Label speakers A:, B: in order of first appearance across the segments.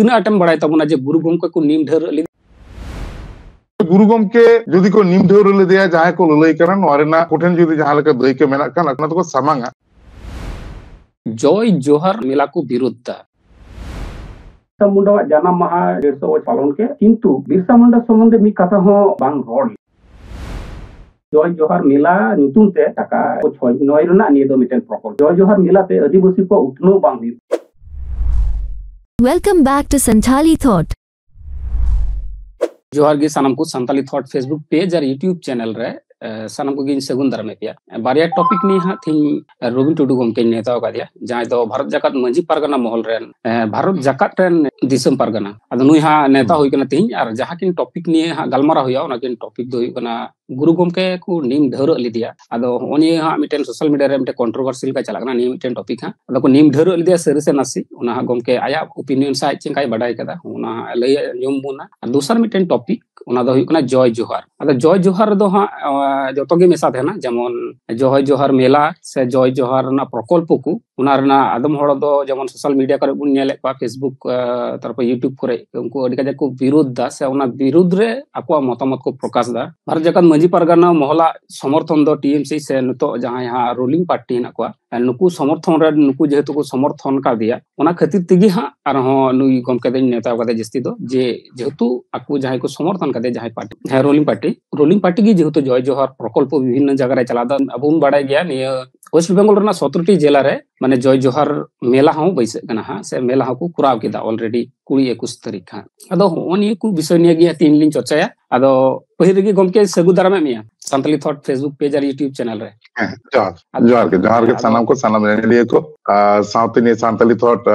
A: tina atem barai tabona je guru gomke ko nim dhar
B: गुरु गमके जदि को निम ढेर ले दिया जहां को ललई करन नोरेना कोठेन जदि जहां लेका दई के मेना कान अपना तो सामांगा
A: जय जोहर मेला को विरुद्ध
C: बिरसा मुंडा जाना महा 150 पालन के किंतु बिरसा मुंडा संबंधे मी कथा हो बांग रोड जय जोहर मेला नुतुन ते टाका 9 रना निये दो मिटेन प्रकल्प जय जोहर मेला ते आदिवासी को उतनो बांग
D: Welcome back to Santali Thought.
A: जोहार गे सानम को संताली थॉट फेसबुक पेज और यूट्यूब चैनल रे सानम को गिन सगुन दारामे पिया बारिया टॉपिक नि हा थिंग रोबिन टुडू गमके नेता का दिया जहां दो भारत जाकात मंजी पारगना महल रेन भारत जाकात रेन दिसम पारगना अद नुई हा नेता होई कना थिंग और जहां किन टॉपिक नि हा गलमारा होया ओना किन टॉपिक दो होई कना गुरु गमके को नीम ढेर लिदिया अदो ओनी हा मिटेन सोशल मीडिया रे मिटे कंट्रोवर्शियल का चलागना नी मिटेन टॉपिक हा अदो को नीम ढेर लिदिया सरी से नासी ओना हा गमके आया ओपिनियन सा चिंकाय बडाय कदा ओना लय जोम बुना दूसरा मिटेन टॉपिक ओना दो होई कना जय जोहार अदो जय जोहार दो हा जतो गे मेसा थे ना जेमन जय जोहार मेला से जय जोहार ना प्रकल्प को उना रना आदम हड़ दो जेमन सोशल मीडिया करे बुन नेले पा फेसबुक तारपर यूट्यूब करे उनको अडी काजे को विरोध दा से उना विरोध रे आको मतामत को प्रकाश दा भारत जाकात मंजी पारगना महला समर्थन दो टीएमसी से नतो जहां यहां रूलिंग पार्टी ना को नुकु समर्थन रे नुकु जेहेतु को समर्थन का दिया उना खातिर तिगी हां आरो नुई गमके दिन नेता कदे जस्ती दो जे जेहेतु आकु जहां को समर्थन कदे जहां पार्टी है रूलिंग पार्टी की जेहेतु जय जोहार प्रकल्प विभिन्न जगह रे चला दा अबुन बाडाय गया निया वेस्ट बेंगल रना 17टी जिला रे माने जय जोहार मेला हूं बैसे कना हा से मेला को कुराव केदा ऑलरेडी 20-21 तारीख हा अदो ओनी को विषय निया गया तीन लिन चर्चाया अदो पहिर गे गमके सगु दारामे मिया संताली थॉट फेसबुक पेज और यूट्यूब चैनल रे
B: जोहार के सनम को सनम लिए को साउथ ने संताली थॉट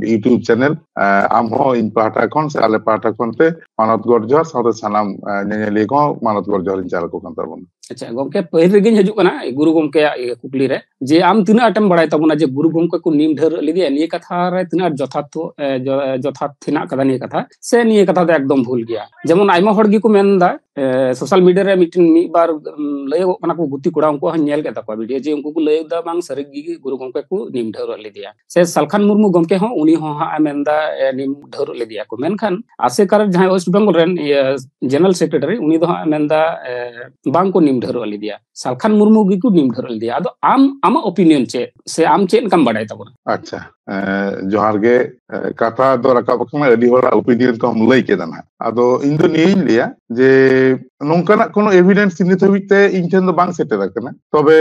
B: यूट्यूब चैनल आम हो इन पाटा कोन से आले पाटा कोन ते मानत गड जोहार साउथ सनम ने लिए को मानत गड जोहार चाल को कंतर बन
A: अच्छा गमके पहिर गे हजू कना गुरु गमके कुकली रे जे आम तिना अटम बड़ाय तबना जे गुरु गमके को नीम ढेर लिदिया निये कथा रे तिना जथात थिना कदा निये कथा से निये कथा दो एकदम भूल गया जेमन आइमा हड़ गी को मेनदा सोशल मीडिया रे मिटिन मी बार लय कना को गुती कोड़ा उनको नेल के तको वीडियो जे उनको को लय दा बांग सरगी गुरु गमके को नीम ढेर लिदिया से सलखान मुर्मू गमके हो उनी हो हा मेनदा नीम ढेर लिदिया को मेनखान आसे कर जहां वेस्ट बेंगल रेन जनरल सेक्रेटरी उनी दो हा मेनदा बांग को नीम ढेर लिदिया सलखान मुर्मू गी को नीम ढेर लिदिया अदो आम ओपिनियन चे से आम चेन कम बडाय तबना
B: अच्छा जोहार गे कथा दो रकाब कना अडी होरा ओपिनियन को हम लई केदा ना अदो इन दो नियन लिया जे नोंकाना कोनो एविडेंस नित हबिते इन ठेन दो बांग सेटेर कना तबे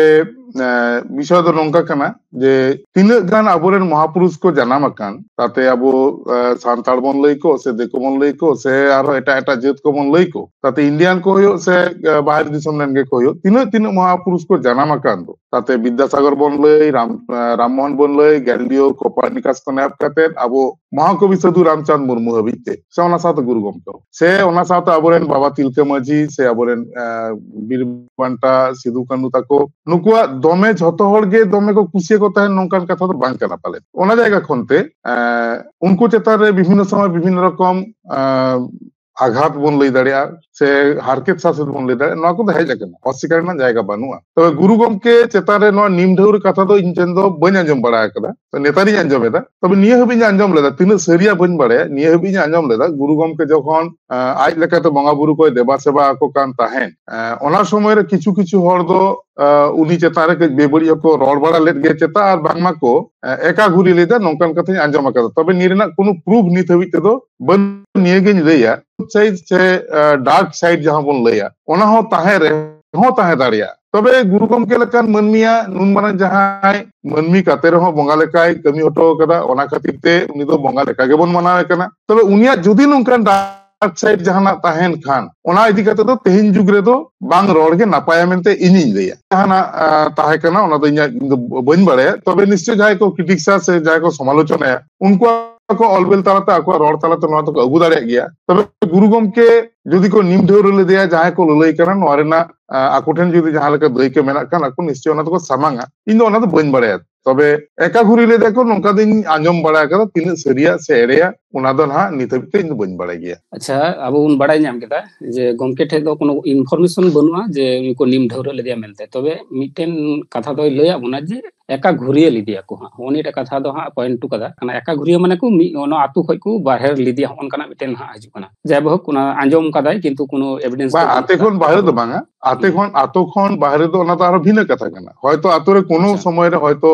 B: विषय दो नोंका कना जे तिना गान आबोरेन महापुरुष को जनाम अकान ताते आबो सांताड़ बन लई को से देखो बन लई को से आरो एटा एटा जेत को बन लई को ताते इंडियन को होयो से बाहर दिसम लेन गे को होयो तिना महापुरुष को जनाम अकान दो ताते विद्यासागर बन लई राममोहन बन लई गैलिलियो कोपर्निकस को नाप काते आबो महाकवि साधु रामचंद्र मुर्मू हबिते से ओना साथ गुरु गमके से ओना साथ आबोरेन बाबा तिलका माजी से आबोरेन बीर बांटा सिधु कानू ताको नुकुआ दमे झतो हड़ गे दमे को कुसिया को तहन नोंकान कथा तो बांग कना पाले ओना जायगा खनते उनको चेतान रे विभिन्न समय विभिन्न रकम आघात बन लई दाड़िया से हारकेत सासत बन लई दाड़िया नोआ को तो हेज अकना अस्वीकार ना जायगा बानुआ तबे गुरु गमके चेतान रे नोआ नीम ढेउर कथा तो इन चेन दो बन अंजम बड़ा कदा तो नेतारी अंजम लेदा तबे निये हबि अंजम लेदा तिना सरिया बन बड़े निये हबि अंजम लेदा गुरु गमके जखन आज लेकाते बंगा बुरु को देबा सेवा को कान ताहेन ओना समय रे किछु किछु हड़ दो उनी चेतान रे बेबड़िया को रोड बड़ा लेट गे चेता और बांगमा को एका घुरी लेदा नोंकान कथा अंजम अकदा तबे निरेना कोनो प्रूफ नित हबि ते दो बन निये गे लैया साइड से डार्क साइड जहां बन लैया ओना हो ताहे रे हो ताहे दाड़िया तबे गुरु गमके लेकान मनमिया नुन माने जहां मनमी काते रहो बंगा लेकाय कमी हटो कदा ओना खातिर ते उनी दो बंगा लेका गे बन मनावे कना तबे उनिया जुदी नोंकान डार्क साइड जहां ताहेन खान ओना इदी काते दो तेहिन जुग रे दो बांग रोड गे नापाया मेनते इनिन लैया जहां ताहे कना ओना दो इnya बन बाड़े तबे निश्चय जाय को क्रिटिक्सा से जाय को समालोचना उनको को ऑलवेल तालाते आको रोड तालाते नोआ तो अगु दाड़े गया तबे गुरु गमके जदि को निम ढेर ले दिया जहां को ललई करन नोरेना आकोठेन जदि जहां लेका दई के मेना कान आको निश्चय ओना तो सामांगा इन दो ओना तो बन बाड़े तबे एका घुरी ले देखो नोंका दिन आंजम बड़ा कदा तीन सरिया से एड़ेया ᱚᱱᱟ ᱫᱚ ᱱᱟᱦᱟᱜ ᱱᱤᱛ ᱦᱟᱹᱵᱤᱡ ᱛᱮ ᱤᱧ ᱫᱚ ᱵᱟᱹᱧ ᱵᱟᱲᱟᱭ ᱜᱮᱭᱟ।
A: ᱟᱪᱪᱷᱟ ᱟᱵᱚ ᱵᱚᱱ ᱵᱟᱲᱟᱭ ᱧᱟᱢ ᱠᱮᱫᱟ ᱡᱮ ᱜᱚᱢᱠᱮ ᱴᱷᱮᱡ ᱫᱚ কোনো ইনফরমেশন ᱵᱟᱹᱱᱩᱜᱼᱟ ᱡᱮ ᱩᱱᱤ ᱠᱚ ᱱᱤᱢ ᱰᱷᱟᱹᱣᱨᱟᱹᱜ ᱞᱮᱫᱮᱭᱟ ᱢᱮᱱᱛᱮ ᱛᱚᱵᱮ ᱢᱤᱫᱴᱮᱱ ᱠᱟᱛᱷᱟ ᱫᱚᱭ ᱞᱟᱹᱭᱟᱫ ᱵᱚᱱᱟ ᱡᱮ ᱮকা ঘুরিয়ে লিদিয়া ᱠᱚ ᱦᱟᱸᱜ ᱚᱱᱤᱴᱟ ᱠᱟᱛᱷᱟ ᱫᱚ ᱦᱟᱸᱜ ᱯᱚᱭᱮᱱᱴ ᱴᱩ ᱠᱟᱫᱟ ᱠᱟᱱᱟ ᱮকা ঘুরিয়ে ᱢᱟᱱᱮ ᱠᱚ ᱚᱱᱟ ᱟᱛᱩ ᱠᱷᱚᱡ ᱠᱚ ᱵᱟᱦᱮᱨ ᱞᱤᱫᱤᱭᱟ ᱚᱱᱠᱟᱱᱟᱜ ᱢᱤᱫᱴᱮᱱ ᱦᱟᱸᱜ ᱦᱤᱡᱩᱜ ᱠᱟᱱᱟ ᱡᱟᱭᱦᱳᱠ ᱚᱱᱟ ᱟᱸᱡᱚᱢ ᱠᱟᱫᱟᱭ ᱠᱤᱱᱛᱩ কোনো এভিডেন্স
B: ᱵᱟ ᱟᱛᱮ ᱠᱷᱚᱱ ᱵᱟᱦᱨᱮ ᱫᱚ ᱵᱟᱝᱟ ᱟᱛᱳ ᱠᱷᱚᱱ ᱵᱟᱦᱨᱮ ᱫᱚ ᱚᱱᱟ ᱫᱚ ᱟᱨᱚ ᱵᱷᱤᱱᱟᱹ ᱠᱟᱛᱷᱟ ᱠᱟᱱᱟ ᱦᱚᱭᱛᱚ ᱟᱛᱳ ᱨᱮ কোনো সময় ᱨᱮ ᱦᱚᱭᱛᱚ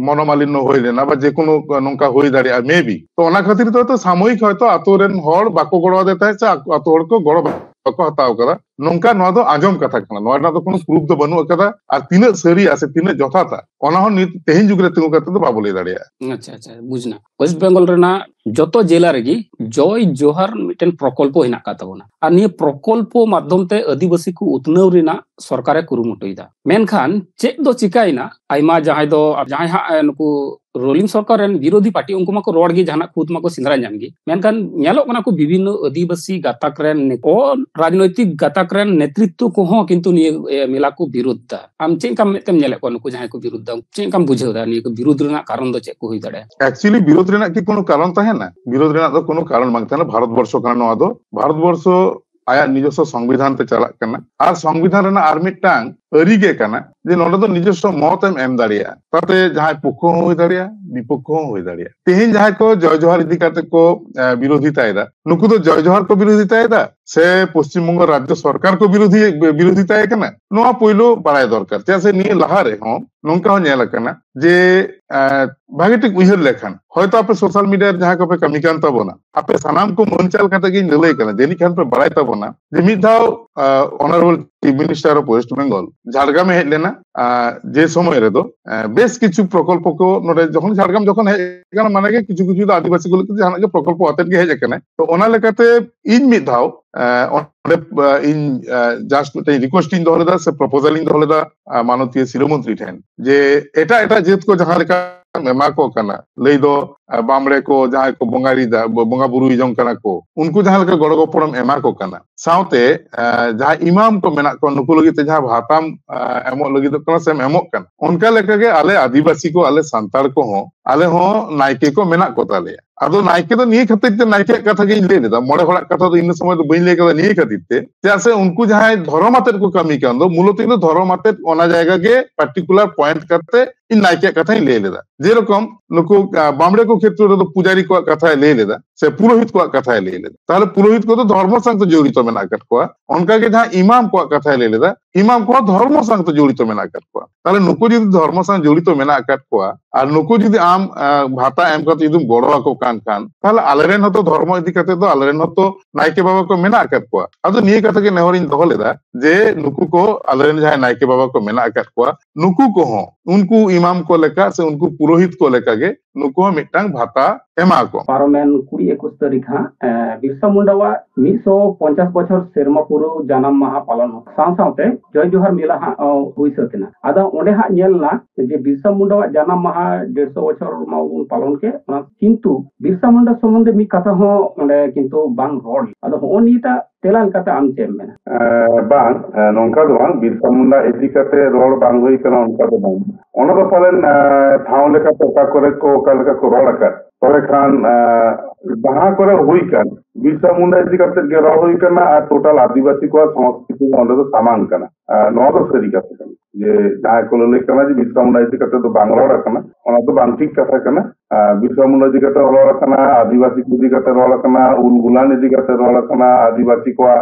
B: মনোমালিন্য হয়ে লেনা বা যে কোনো নঙ্কা হয়ে দাঁড়িয়ে মেবি তো ওনা খাতির তো সাময়িক হয়তো আতো রেন হড় বাকো গড় আদে তাই সে আতো হড় কো গড় বাকো হাতাও কাদা নঙ্কা নোয়া দো আজম কথা কানা নোয়া না তো কোনো প্রুফ দো বানু কাদা আর তিনে সারি আছে তিনে যথাতা ওনা হন তেহিন যুগরে তিনু কাতে তো বাবু লই দাঁড়িয়ে
A: আচ্ছা আচ্ছা বুঝনা ওয়েস্ট বেঙ্গল রেনা যত জেলা রেগি জয় জোহার মিটেন প্রকল্প হেনা কা তাবোনা আর নিয়ে প্রকল্প মাধ্যমতে আদিবাসী কো উতনাও রেনা সরকারে কুরুমুটুইদা মেনখান চেক দো চিকাইনা আইমা জাহাই দো জাহাই হা নুকু रोलिंग सरकार रेन विरोधी पार्टी उनको माको रोड गी जहाना खुद माको सिंदरा जाम गी मेनखान ᱧᱮᱞᱚᱜ ᱠᱟᱱᱟ ᱠᱚ ᱵᱤᱵᱷᱤᱱᱱᱚ ᱟᱹᱫᱤᱵᱟᱹᱥᱤ ᱜᱟᱛᱟᱠ ᱨᱮᱱ ᱚ ᱨᱟᱡᱱᱳᱭᱛᱤᱠ ᱜᱟᱛᱟᱠ ᱨᱮᱱ ᱱᱮᱛᱨᱤᱛᱛᱚ ᱠᱚᱦᱚᱸ ᱠᱤᱱᱛᱩ ᱱᱤᱭᱟᱹ ᱢᱮᱞᱟ ᱠᱚ ᱵᱤᱨᱩᱫᱷᱟ ᱟᱢ ᱪᱮᱫ ᱠᱟᱢ ᱢᱮᱛᱮᱢ ᱧᱮᱞᱮᱫ ᱠᱚᱣᱟ ᱱᱩᱠᱩ ᱡᱟᱦᱟᱸᱭ ᱠᱚ ᱵᱤᱨᱩᱫᱷᱟ ᱪᱮᱫ ᱠᱟᱢ ᱵᱩᱡᱷᱟᱹᱣ ᱫᱟ ᱱᱤᱭᱟᱹ ᱠᱚ ᱵᱤᱨᱩᱫᱷ ᱨᱮᱱᱟᱜ ᱠᱟᱨᱚᱱ ᱫᱚ ᱪᱮᱫ ᱠᱚ ᱦᱩᱭ ᱫᱟᱲᱮᱭᱟᱜᱼᱟ
B: एक्चुअली विरोध रेना की कोनो कारण तहेना विरोध रेना दो कोनो कारण बांग तहेना भारत वर्षो काना नोआ दो भारत वर्षो आया निजस्व संविधान ते चलाक कना आर संविधान रेना आर मिटांग अरी गे कना जे नोडे दो निजस्व मत एम दाड़िया ताते जहां पक्ष हो दाड़िया विपक्ष हो दाड़िया तेहिन जहां को जय जोहार इदी काते को विरोधितायदा नुकु दो जय जोहार को विरोधितायदा से पश्चिम बंग राज्य सरकार को विरोधिताय कना नोआ पहिलो बाड़ाय दरकार चे से निये लहा रे हो नोंका हो नेल कना जे भागे टिक उइहर लेखन হয়তো আপনি সোশ্যাল মিডিয়ার যাহা কপে কামি কান তাবনা আপনি সানাম কো মনচাল কাতে গিন ললাই কানা জেনি খান পে বাড়াই তাবনা যে মিদ দাও honourable chief minister of West Bengal ঝাড়গ্রামে হেজ লেনা যে সময় রে দো বেশ কিছু প্রকল্প কো নরে যখন ঝাড়গ্রাম যখন হেজ কানা মানে কে কিছু কিছু আদিবাসী গুলো জানা যে প্রকল্প আতেন গে হেজ কানা তো ওনা লেকাতে ইন মিদ দাও ইন জাস্ট মিটাই রিকোয়েস্ট ইন দহলেদা সে প্রপোজাল ইন দহলেদা মাননীয় শিরোমন্ত্রী ঠেন যে এটা জেত কো জাহা লেকা मेमा को कना लई दो बामड़े को जहां को बंगारी बंगा बुरु जंग कना को उनको जहां लका गड़ गपड़म एमा को कना साउते जहां इमाम को मेना को नुकु लगी जहां भाताम एमो लगी तो कना सेम एमो कना उनका लेका के आले आदिवासी को आले संताल को हो आले हो नायके को मेना को ताले आदो नायके तो निये खातिर ते नायके कथा के ले लेदा मोड़े होड़ा कथा तो इन समय तो बइन ले कदा निये खातिर ते जैसे उनको जहां धर्मातेर को कमी कान दो मूलत इन धर्मातेर ओना जायगा के पर्टिकुलर पॉइंट करते इन नायके कथा ही ले लेदा जेरकम नुकु बामड़े को क्षेत्र रे तो पुजारी को कथा ले लेदा से पुरोहित को कथा ले लेदा ताहले पुरोहित को तो धर्म संग तो जड़ित मेना कट को उनका के जहां इमाम को कथा ले लेदा इमाम को धर्म संग तो जड़ित मेना कट को ताहले नुकु जदि धर्म संग जड़ित मेना कट को और नुकु जदि आम भाता एम कत यदि गड़वा को कान ताहले आलेरेन हतो धर्म इदि कते तो आलेरेन हतो नायके बाबा को मेना कट को अदो निये कथा के नेहरिन दहो लेदा जे नुकु को आलेरेन जहां नायके बाबा को मेना कट को नुकु को हो उनको इमाम को लेका से उनको पुरोहित को लेका गे नुकु मिटांग भाता एमा को
C: पारमेन 20-21 तारीख बिरसा मुंडावा 150 बछर सेरमा पुरो जन्म माहा पालन साथे जय जोहार मेला हुई सकेना आदा ओंडे हा नेलना जे बिरसा मुंडावा जन्म माहा 150 बछर मा पालन के किंतु बिरसा मुंडा संबंधे मी कथा हो ओंडे किंतु बांग रोड आदा होनीटा तेलान कथा आम चेम मेना
B: बांग नोंका दो बांग बिरसा मुंडा इदि कते रोड बांग होई कना उनका तो बांग ओना तो पालन थाव लेका पोका करे को कलका को रोड का तोरे खान जहां करे हुई कान बिरसा मुंडा इदि कते गेरा हुई कना आ टोटल आदिवासी को संस्कृति ओंडे तो सामान कना नो तो सरी कते कना जे जहां को ले कना जे बिरसा मुंडा इदि कते तो बांगलोर कना ओना तो बांग ठीक कथा कना बिरसा मुंडा इदि कते रोड कना आदिवासी को इदि कते रोड कना उलगुलान इदि कते रोड कना आदिवासी को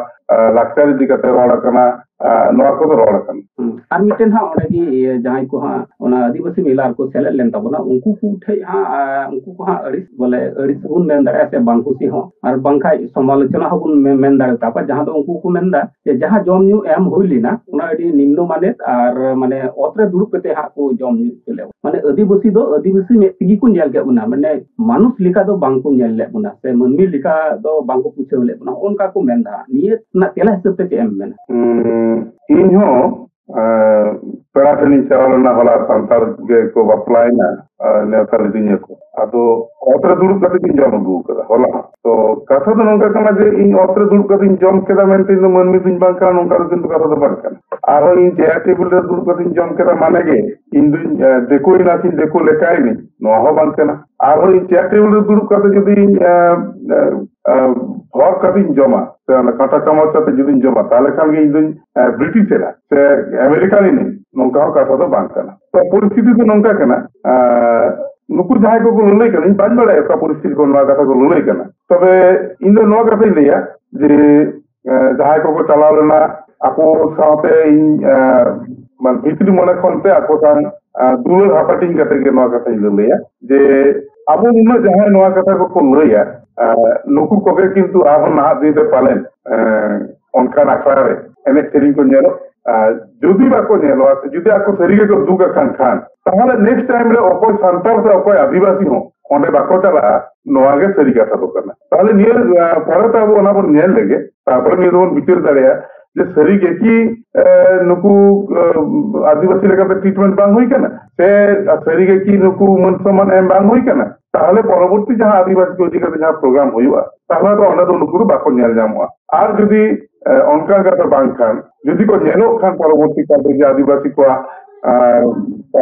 B: लाक्चर इदि कते रोड कना नोआ को तो रोड कना
C: आर मिटेन हा ओंडे की जहां को हा ओना आदिवासी मेला को सेले लेन तबना उनको को ठे हा उनको को हा अड़िस बोले अड़िस गुन मेन दाड़े से बांकुसी हो आर बांखा समालोचना हो गुन मेन दाड़े तापा जहां तो उनको को मेनदा जे जहां जम न्यू एम होइलिना ओना अडी निम्न माने आर माने ओतरे दुड़ुप कते हा को जम न्यू चले माने आदिवासी में तिगी को नेल के बुना माने मानुष लिका दो बांको नेल ले बुना से मनमी लिका दो बांको पूछे ले बुना उनका को मेनदा निये ना तेला हिसाब ते एम मेना
B: इन हो पेड़ा ठनी चावल ना होला संतार के को बपलाइना नेवता दिने को ᱟᱫᱚ ᱚᱛᱨᱮ ᱫᱩᱲᱩᱵ ᱠᱟᱛᱮ ᱤᱧ ᱡᱚᱢ ᱟᱹᱜᱩ ᱠᱟᱫᱟ ᱦᱚᱞᱟ ᱦᱚᱸ ᱛᱚ ᱠᱟᱛᱷᱟ ᱫᱚ ᱱᱚᱝᱠᱟ ᱠᱟᱱᱟ ᱡᱮ ᱤᱧ ᱚᱛᱨᱮ ᱫᱩᱲᱩᱵ ᱠᱟᱛᱮ ᱤᱧ ᱡᱚᱢ ᱠᱮᱫᱟ ᱢᱮᱱᱛᱮ ᱤᱧ ᱫᱚ ᱢᱟᱹᱱᱢᱤ ᱫᱩᱧ ᱵᱟᱝ ᱠᱟᱱᱟ ᱱᱚᱝᱠᱟ ᱫᱚ ᱠᱤᱱᱛᱩ ᱠᱟᱛᱷᱟ ᱫᱚ ᱵᱟᱝ ᱠᱟᱱᱟ ᱟᱨᱦᱚᱸ ᱤᱧ ᱪᱮᱭᱟᱨ ᱴᱮᱵᱤᱞ ᱨᱮ ᱫᱩᱲᱩᱵ ᱠᱟᱛᱮ ᱤᱧ ᱡᱚᱢ ᱠᱮᱫᱟ ᱢᱟᱱᱮ ᱜᱮ ᱤᱧ ᱫᱩᱧ ᱫᱤᱠᱩᱭᱱᱟ ᱥᱮ ᱫᱤᱠᱩ ᱞᱮᱠᱟᱭᱱᱤᱧ ᱱᱚᱣᱟ ᱦᱚᱸ ᱵᱟᱝ ᱠᱟᱱᱟ ᱟᱨᱦᱚᱸ ᱤᱧ ᱪᱮᱭᱟᱨ ᱴᱮᱵᱤᱞ ᱨᱮ ᱫᱩᱲᱩᱵ ᱠᱟᱛᱮ ᱡᱩᱫᱤ ᱤᱧ ᱦᱚᱨ ᱠᱟᱛᱮᱧ ᱡᱚᱢᱟ ᱥᱮ ᱚᱱᱟ ᱠᱟᱸᱴᱟ ᱪᱟᱢᱚᱪ ᱠᱟᱛᱮ ᱡᱩᱫᱤᱧ ᱡᱚᱢᱟ ᱛᱟᱦᱞᱮ ᱠᱷᱟᱱ ᱜᱮ ᱤᱧ ᱫᱩᱧ ᱵᱨᱤᱴᱤᱥᱮᱨᱟ ᱥᱮ ᱟᱢᱮᱨᱤᱠᱟᱱᱤᱧ ᱱᱚᱝᱠᱟ ᱦᱚᱸ ᱠᱟᱛᱷᱟ ᱫᱚ ᱵᱟᱝ ᱠᱟᱱᱟ ᱛᱚ ᱯᱚᱨᱤᱥᱛᱷᱤᱛᱤ ᱫᱚ ᱱᱚᱝᱠᱟ ᱠᱟᱱᱟ ᱱᱩᱠᱩ ᱡᱟᱦᱟᱸᱭ ᱠᱚᱠᱚ ᱞᱟᱹᱞᱟᱹᱭ ᱠᱟᱱᱟ ᱤᱧ ᱵᱟᱹᱧ ᱵᱟᱲᱟᱭᱟ ᱚᱠᱟ ᱯᱚᱨᱤᱥᱛᱷᱤᱛᱤ ᱠᱚ ᱱᱚᱣᱟ ᱠᱟᱛᱷᱟ ᱠᱚ ᱞᱟᱹᱞᱟᱹᱭ ᱠᱟᱱᱟ ᱛᱚᱵᱮ ᱤᱧ ᱫᱚ ᱱᱚᱣᱟ ᱠᱟᱛᱷᱟᱧ ᱞᱟᱹᱭᱟ ᱡᱮ ᱡᱟᱦᱟᱸᱭ ᱠᱚᱠᱚ ᱪᱟᱞᱟᱣ ᱞᱮᱱᱟ ako saate ᱤᱧ ᱢᱟᱱ ᱵᱷᱤᱛᱨᱤ ᱢᱚᱱᱮ ᱠᱷᱚᱱᱛᱮ ako ᱥᱟᱶ ᱫᱩᱞᱟᱹᱲ ᱦᱟᱯᱟᱴᱤᱧ ᱠᱟᱛᱮ ᱜᱮ ᱱᱚᱣᱟ ᱠᱟᱛᱷᱟᱧ ᱞᱟᱹᱭᱟ ᱡᱮ ᱟᱵᱚ ᱱᱩᱱᱟᱹᱜ ᱡᱟᱦᱟᱸᱭ ᱱᱚᱣᱟ ᱠᱟᱛᱷᱟ ᱠᱚᱠᱚ ᱞᱟᱹᱭᱟ ᱱᱩᱠᱩ ᱠᱚᱜᱮ ᱠᱤᱱᱛᱩ ᱟᱨᱦᱚᱸ ᱱᱟᱦᱟᱜ ᱫᱤᱱ ᱨᱮ ᱯᱟᱞᱮᱱ ᱚᱱᱠᱟᱱ ᱟᱠᱷᱲᱟ ᱨᱮ ᱮᱱᱮᱡ ᱥᱮᱨᱮᱧ ᱠᱚ ᱧᱮᱞᱚᱜ ᱡᱩᱫᱤ ᱵᱟᱠᱚ ᱧᱮᱞᱚᱜᱼᱟ ᱥᱮ ᱡᱩᱫᱤ ako ᱥᱟᱹᱨᱤ ᱜᱮᱠᱚ ᱫᱩᱜ ᱟᱠᱟᱱ ᱠᱷᱟᱱ ᱛᱟᱦᱚᱞᱮ ᱱᱮᱠᱥᱴ ᱴᱟइम ᱨᱮ ᱚᱠᱚᱭ ᱥᱟᱱᱛᱟᱲ ᱥᱮ ᱚᱠᱚᱭ ᱟᱹᱫᱤᱵᱟᱹᱥᱤ ᱦᱚᱸ ᱚᱸᱰᱮ ᱵᱟᱠᱚ ᱪᱟᱞᱟᱜᱼᱟ ᱱᱚᱣᱟ ᱜᱮ ᱥᱟᱹᱨᱤ ᱠᱟᱛᱷᱟ ᱫᱚ ᱠᱟᱱᱟ ᱛᱟᱦᱚᱞᱮ ᱱᱤᱭᱟᱹ ᱯᱚᱨᱮᱛᱮ ᱟᱵᱚ ᱚᱱᱟ ᱵᱚᱱ ᱧᱮᱞ ᱞᱮᱜᱮ ᱛᱟᱨᱯᱚᱨᱮ ᱱᱤᱭᱟᱹ ᱫᱚᱵᱚᱱ ᱵᱤᱪᱟᱹᱨ ᱫᱟᱲᱮᱭᱟᱜᱼᱟ যে সরিগে কি নুকু আদিবাসী লেখাতে ট্রিটমেন্ট বাং হই কেনা সে সরিগে কি নুকু মান সম্মান এম বাং হই কেনা তাহলে পরবর্তী যাহা আদিবাসী কো ইদিকাতে যাহা প্রোগ্রাম হইবা তাহলে তো অন্ডা তো নুকু বাকো নেল জামা আর যদি অনকা কথা বাং খান যদি কো নেলো খান পরবর্তী কালে যে আদিবাসী কো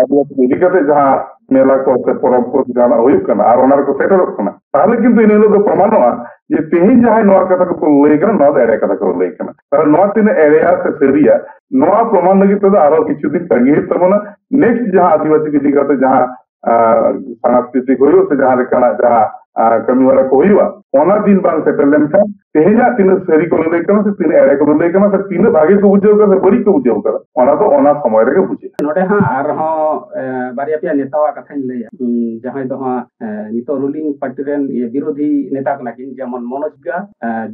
B: আদিবাসী ইদিকাতে যাহা মেলা কো সে পরব কো জানা হইব কেনা আর ওনার কো সেটেল কেনা তাহলে কিন্তু ইনলো তো প্রমাণवा যে তেহিন যাহাই নোয়া কথা কো লই কেনা নদ এরে কথা কো লই কেনা তাহলে নোয়া তিনে এরিয়া সে সেরিয়া নোয়া প্রমাণ লাগি তো আরো কিছুদিন তাঙ্গি তবনা নেক্সট যাহা আদিবাসী ইদিকাতে যাহা सांस्कृतिक हुई से जहाँ लेकाना जहाँ कमी वाला को हुआ ओना दिन बांग सेटल लेनखान तेहेजा तीन सरी को लई कना से तीन एरे को लई कना से तीन भागे को बुझेव का से बड़ी को बुझेव का ओना तो ओना समय रे बुझे
C: नोडे हां आर हो बारिया पिया नेतावा कथाኝ लैया जहां दो हां नितो रूलिंग पार्टी रेन ये विरोधी नेता कना किन जेमन मनोज गा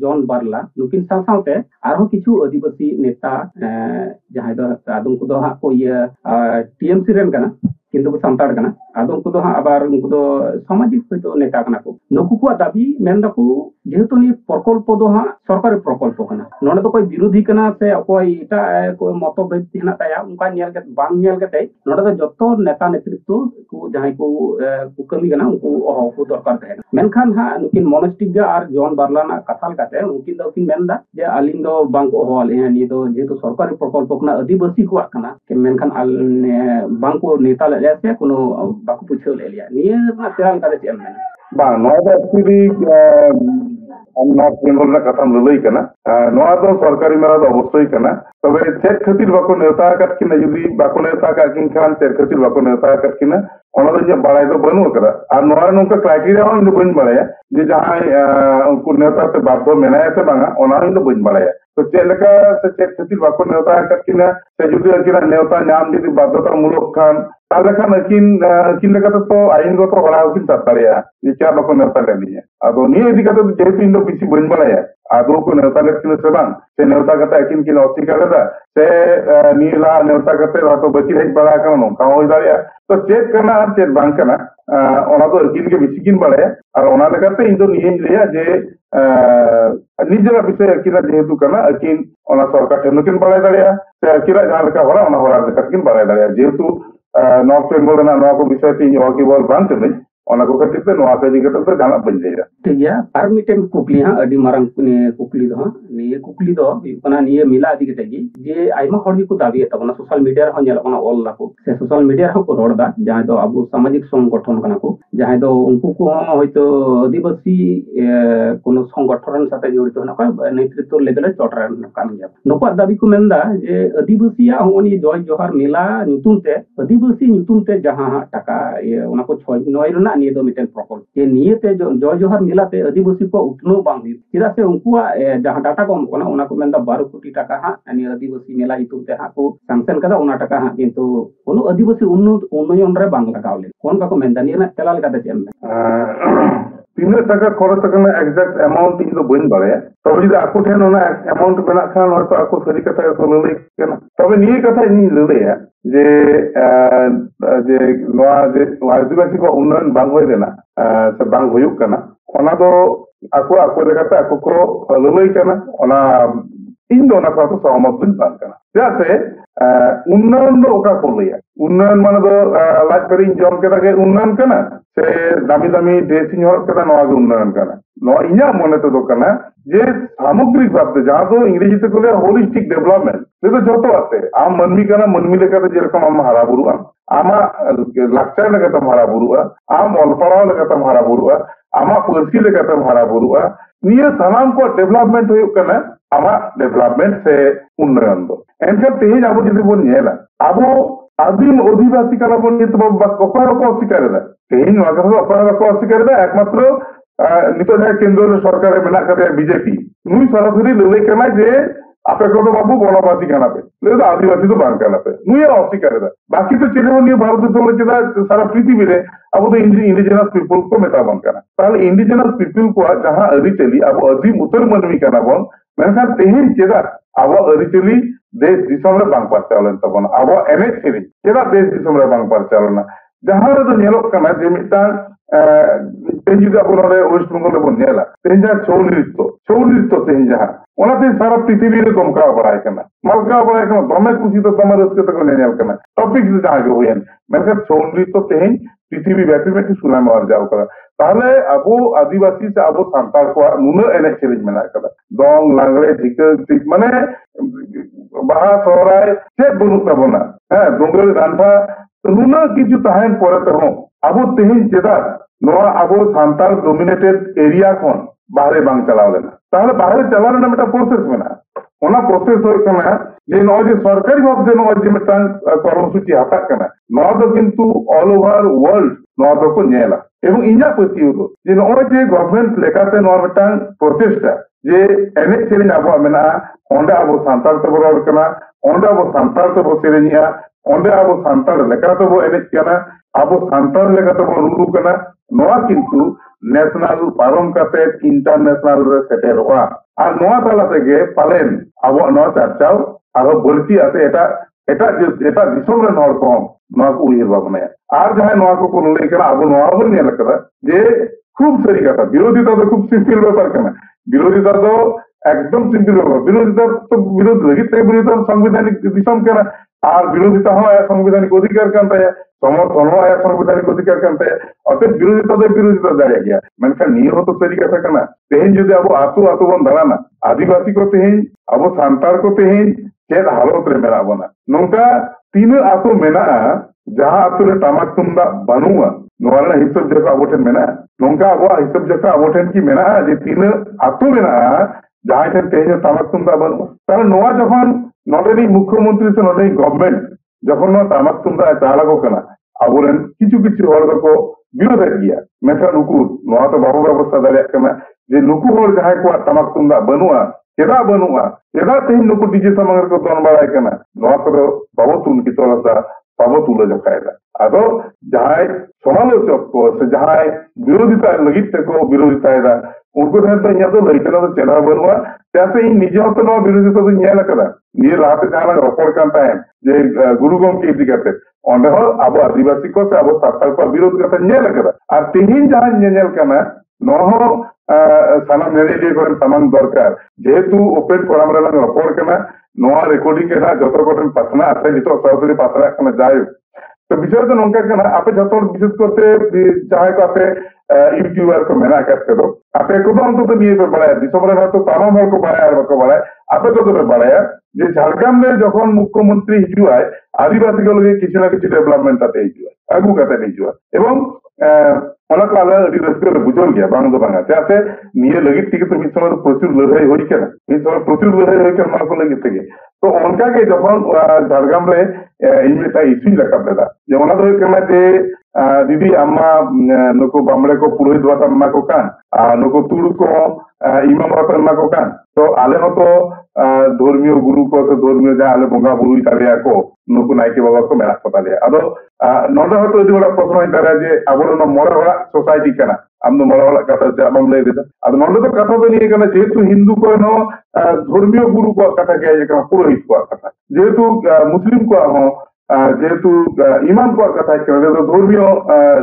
C: जॉन बारला नुकिन साथावते आरो किछु आदिवासी नेता जहां दो आदम को दो हां को ये टीएमसी रेन कना किंतु को सांताड़ कना आदम को दो हां आबार उनको दो सामाजिक होतो नेता कना को नुकु को दाबी मेंदा को जेहेतु नि प्रकल्प दो हां सरकारी प्रकल्प कना नोडे तो कोई विरोधी कना से कोई एटा कोई मतभेद हिना ताया उनका नेल के बांग नेल के नोडे तो जतो नेता नेतृत्व को जहां को कमी कना उनको को दरकार थाय मेनखान हा नुकिन मोनेस्टिक गा और जॉन बारलाना कथाल काते उनकिन दो किन मेंदा जे अलिंग दो बांग को हॉल ए नि दो जेहेतु सरकारी प्रकल्प कना आदिवासी को कना के मेनखान आल बांग को नेता ले से कोनो बाकु पुछो ले लिया निये ना तेराल काते चेम मेन
B: बा नोआ दो एक्चुअली हम नॉर्थ बेंगल ना कथाम लई कना नोआ दो सरकारी मेरा दो अवश्य कना तबे चेक खातिर बाको नेता काट किना जुदी बाको नेता का किन खान चेक खातिर बाको नेता काट किना ओना दो जे बाड़ाय दो बनु करा और नोआ नोका क्राइटेरिया हो इन बन बाड़ाया जे जहां उनको नेता से बाध्य मेनाया से बांगा ओना इन बन बाड़ाया तो चेलका से चेक खातिर बाको नेता काट किना से जुदी किना नेता नाम जुदी बाध्यता मूलक खान ताले खान अकिन लेकाते तो आईनगत हरा उकिन सातारिया ये क्या बाको नेता ले लिया आदो निये दिकाते तो जेहेतु इन दो बिसी बन बाड़ाया आदो को नेता लेकिन से बांग से नेता कता अकिन किन अस्वीकार दा से नीला नेता कते तो बची हेज बड़ा कना नोका हो दारिया तो चेक करना और चेक बांग करना ओना तो अकिन के बिसी किन बाड़ाया और ओना लेकाते इन दो निये लिया जे निजरा विषय अकिन जेहेतु करना अकिन ओना सरकार ठेनकिन बाड़ाय दारिया से अकिन जहां लेका हरा ओना हरा लेकिन बाड़ाय दारिया जेहेतु नॉर्थ बेंगल ना नोआ को विषय ती ओकी बोल बांग चले ओना को खातिर ते नोआ के दिगत तो जाना बन जाया
C: ठीक है आर मिटेन कुकली हां अडी मारंग कुकली दो हां निये कुकली दो कना निये मिला आदि के जे आइमा हर को दाबी तबना सोशल मीडिया रे हन जेलकना ऑल लाको से सोशल मीडिया रे को रोडदा जहां दो अब सामाजिक संगठन कना को जहां दो उनको को होयतो आदिवासी कोनो संगठन साथे जड़ित होना का नेतृत्व लेवल चोटरा कान गया नको दाबी को मेंदा जे आदिवासीया होनी जय जोहार मेला नुतुम ते आदिवासी नुतुम ते जहां टाका ये ओना को 6 रना निये दो मिटेन प्रकल्प ये निये ते जय जोहार मेला ते आदिवासी को उतनो बांग चिदा से उनको जहां डाटा को कोना ओना को मेंदा 12 कोटी टाका हा अनि आदिवासी मेला इतुम ते हा को सैंक्शन कदा ओना टाका हा किंतु कोनो आदिवासी उन्नयन रे बांग लगावले कोन का को मेंदा निये ना तेलाल काते चेम
B: तीन टाका खरच करना एग्जैक्ट अमाउंट इन दो बन बाड़ाया तब जुदी आको ठेन ओना अमाउंट बेना खान होय तो आको सरी कथा को लई केना तबे निये कथा इन लइया जे जे नोआ जे आदिवासी को उन्नयन बांग होय देना से बांग होयुक कना ओना दो आको लेकाते आको को लई केना ओना ᱤᱧ ᱫᱚ ᱚᱱᱟ ᱥᱟᱶᱛᱮ ᱥᱚᱦᱚᱢᱚᱛ ᱫᱩᱧ ᱵᱟᱝ ᱠᱟᱱᱟ ᱪᱮᱫᱟᱜ ᱥᱮ ᱩন্নয়ন ᱫᱚ ᱚᱠᱟ ᱠᱚ ᱞᱟᱹᱭᱟ ᱩন্নয়ন ᱢᱟᱱᱮ ᱫᱚ ᱞᱟᱡ ᱯᱮᱨᱮᱧ ᱡᱚᱢ ᱠᱮᱫᱟ ᱜᱮ ᱩন্নয়ন ᱠᱟᱱᱟ ᱥᱮ ᱫᱟমি ᱫᱟমি ᱰᱨᱮᱥ ᱤᱧ ᱦᱚᱨᱚᱜ ᱠᱮᱫᱟ ᱱᱚᱣᱟ ᱜᱮ ᱩন্নয়ন ᱠᱟᱱᱟ ᱱᱚᱣᱟ ᱤᱧᱟᱹᱜ ᱢᱚᱱᱮ ᱛᱮᱫᱚ ᱠᱟᱱᱟ ᱡᱮ সামগ্রিক ভাবে যাহা তো ইংরেজি তে বলে হোলিস্টিক ডেভেলপমেন্ট এটা যত আছে আম মানমি কানা মানমি লেখাতে যেরকম আম হারা বুড়ুয়া আমা লাকচার লেখাতে হারা বুড়ুয়া আম অলপাড়াও লেখাতে হারা বুড়ুয়া আমা পার্সি লেখাতে হারা বুড়ুয়া নিয়ে সানাম কো ডেভেলপমেন্ট হয়ে কানা আমা ডেভেলপমেন্ট সে উন্নয়ন দো এনখান তেহিন আবো যদি বন নেলা আবো আদিম অধিবাসী কানা বন নিতে অকয় রকম অস্বীকার দা তেহিন নয় কথা অকয় রকম অস্বীকার দা একমাত্র নিতোজ কেন্দ্র সরকারে মেনা কাতে বিজেপি নুই সরাসরি লড়াই কানা যে আপে কত বাবু বনবাসী কানাপে লেদা আদিবাসী তো বাং কানাপে নুই অস্বীকার দা বাকি তো চেনে নিয়ে ভারত তোমরা কেদা সারা পৃথিবীরে আবো তো ইন্ডিজিনাস পিপল কো মেতা বন কানা তাহলে ইন্ডিজিনাস পিপল কো যাহা আরিচলি আবো আদিম উত্তর মানবী কানা বন মেনখান তেহিন চেদা আবো আরিচলি দেশ দিশম রে বাং পারচালন তবন আবো এনে ছেড়ে চেদা দেশ দিশম রে বাং পারচালনা যাহা রে নেলক কানা যে মিটাং তেহিন যদি আপন ওয়েস্ট বেঙ্গল বন নেলা তেহিন যা ছৌ নৃত্য তেহিন যাহা ওনাতে সারা পৃথিবীরে দমকাও বাড়ায় কানা মালকাও বাড়ায় কানা দমে খুশি তো তোমার রসকে তো নেল কানা টপিক যাহা গে হইন মেনখান ছৌ নৃত্য তেহিন পৃথিবী ব্যাপী ব্যাপী সুনাম অর্জাও করা তাহলে আবো আদিবাসী সে আবো সান্তাল কো নুন এনে ছেড়ে মেনা কাদা দং লাংড়ে ঝিক মানে বাহা সহরায় সে বনুক তাবনা হ্যাঁ দঙ্গল রান্না নুন কিছু তাহেন পরে তো আবো তেহিন চেদা নোয়া আবো সান্তাল ডোমিনেটেড এরিয়া খন বাহারে বাং চালাও লেনা তাহলে বাহারে চালানো না একটা প্রসেস মেনা ওনা প্রসেস হয়ে কানা যে নয় যে সরকারি ভাবে নয় যে মিটাং কর্মসূচি হাতাক কানা নয় তো কিন্তু অল ওভার ওয়ার্ল্ড নয় তো কো নেলা এবং ইঞ্জা পতিউলো যে নয় যে গভর্নমেন্ট লেখাতে নয় মিটাং প্রচেষ্টা যে এনে সেরিং আবো মেনা ওন্ডা আবো সান্তাল তো বড় কানা ওন্ডা আবো সান্তাল তো সেরিংয়া ওন্ডা আবো সান্তাল লেখা তো এনে কানা আবো সান্তাল লেখা তো রুরু কানা নয় কিন্তু ন্যাশনাল পারম কাতে ইন্টারন্যাশনাল রে সেটেরওয়া আর নয় তালা থেকে পালেন আবো নয় চর্চাও আরো বলতি আছে এটা দিশম রে নর কম নয় কো উইর ভাবনা আর যাহা নয় কো কোন লই কানা আবো নয় বল নেলা কাদা যে খুব সরি কথা বিরোধিতা তো খুব সিম্পল ব্যাপার কানা বিরোধিতা তো একদম সিম্পল ব্যাপার বিরোধিতা তো বিরোধ লगित বিরোধিতা সাংবিধানিক দিশম কেনা আর বিরোধিতা হয় সাংবিধানিক অধিকার কানতে সমর্থন হয় সাংবিধানিক অধিকার কানতে অতএব বিরোধিতা দাঁড়িয়ে গিয়া মেনখান নিয়ে হতো সরি কথা কানা তেহিন যদি আবো আতু বন দাঁড়ানা আদিবাসী কো তেহিন আবো সান্তাল কো তেহিন চেদ হালত রে মেনা বনা নৌকা তিন আতু মেনা যাহা আতু রে টামাক তুমদা বানুয়া নোয়ালা হিসাব জকা আবোঠেন মেনা নৌকা আবো হিসাব জকা আবোঠেন কি মেনা যে তিন আতু মেনা যাহা ঠেন তেহিন টামাক তুমদা বানুয়া তাহলে নোয়া যখন নটেনি মুখ্যমন্ত্রী সে নটেনি গভর্নমেন্ট যখন টামাক তুমদা চালাগো কানা আবরেন কিছু হর দকো বিরোধে গিয়া মেথা নুকুর নোয়া তো বাবু ব্যবস্থা দাঁড়িয়ে কানা যে নুকু হর যাহাই কো টামাক তুমদা বানুয়া চেদা তেহিন নুকু ডিজে সামাঙ্গর কো দন বাড়ায় কানা নোয়া কো বাবু তুন কি তোলাসা বাবু তুলে জকায়দা আদো যাহাই সমালোচক কো সে যাহাই বিরোধিতা লगित को বিরোধিতা এদা उनको ध्यान तो यहाँ तो लड़का तो चेहरा बनवा जैसे ही निजे होते ना विरोधी तो न्याय लगा निये रात जाना रपड़ करता है जे गुरुगम की दिक्कत ओंडे हो अब आदिवासी को से अब साताल पर विरोध करता न्याय लगा और तीन जहां न्याय करना नहो सामान नेरेटिव करें सामान दरकार जेहेतु ओपन फोरम रे लंग रपड़ करना नोआ रिकॉर्डिंग के ना जतो कोटन पासना আছে নিতো সরাসরি পাসরা करना যায় तो विषय तो नौका करना आपे जतो विशेष करते चाहे को आपे यूट्यूबर को मेना करते दो आपे को तो निये पे बढ़ाया दिसंबर में तो तमाम हल को बढ़ाया और को बढ़ाया आपे को तो बढ़ाया যে ঝাড়গ্রাম রে যখন মুখ্যমন্ত্রী হিজুয়ায় আদিবাসী গুলোকে কিছু না কিছু ডেভেলপমেন্ট আতে হিজুয়া আগু কাতে হিজুয়া এবং অনেক আলা আদিবাসী গুলো বুঝল গিয়া বাংলা বাংলা যাতে নিয়ে লगित থেকে তো মিছর প্রচুর লড়াই হই কেন মিছর প্রচুর লড়াই হই কেন মারকো লगित থেকে তো অনকাকে যখন ঝাড়গ্রাম রে ইনমেটা ইস্যু লেখা পেদা যে ওনা তো কেনা যে দিদি আম্মা নুকো বামড়ে কো পুরোহিত বাতাম্মা কো কান নুকো তুড় কো ইমাম বাতাম্মা কো কান তো আলে হতো ধর্মীয় গুরু को से धर्मीय जहाँ आले बंगा बुरु तारिया को नुकु नायके बाबा को मेना को तारिया अदो नोडे हतो इदि बड़ा प्रश्न है तारिया जे आबो न मोरे वाला सोसाइटी कना आमनो मोरे वाला कथा जे आबम ले देता अदो नोडे तो कथा तो नहीं कना जेतु हिंदू को नो धर्मीय गुरु को कथा के जे कना पुरोहित को कथा जेतु मुस्लिम को हो जेतु इमाम को कथा के तो धर्मीय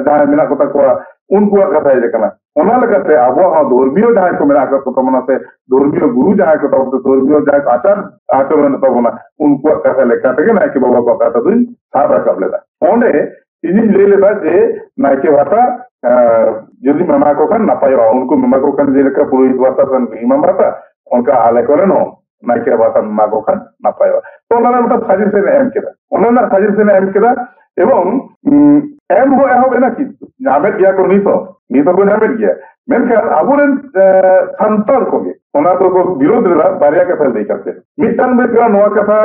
B: जहाँ मेना कथा को उनकुआ कथा हे कना ओना लगाते आबो धर्मीय जहां को मेरा को तमना से धर्मीय गुरु जहां को तब धर्मीय जहां आचार आचरण तबना उनकुआ कथा लेखाते नायके बाबा को कथा दुन साब रखब लेदा ओंडे इनी ले लेदा जे नायके भाता जदि मेमा को खान नापायो उनको मेमा को खान जेलेका पुरोहित भाता सन इमाम भाता उनका आले करे नो नायके भाता मेमा को खान नापायो तो ओना मटा सजेशन एम केदा ओना सजेशन एम केदा एवं एम हो एहो बेना कि नामेट गया को नीतो को नामेट गया मेनखान आबोरेन संताल कोगे ओना तो को विरोध रे बारिया कथा लई करते मिटान बेकरा नोआ कथा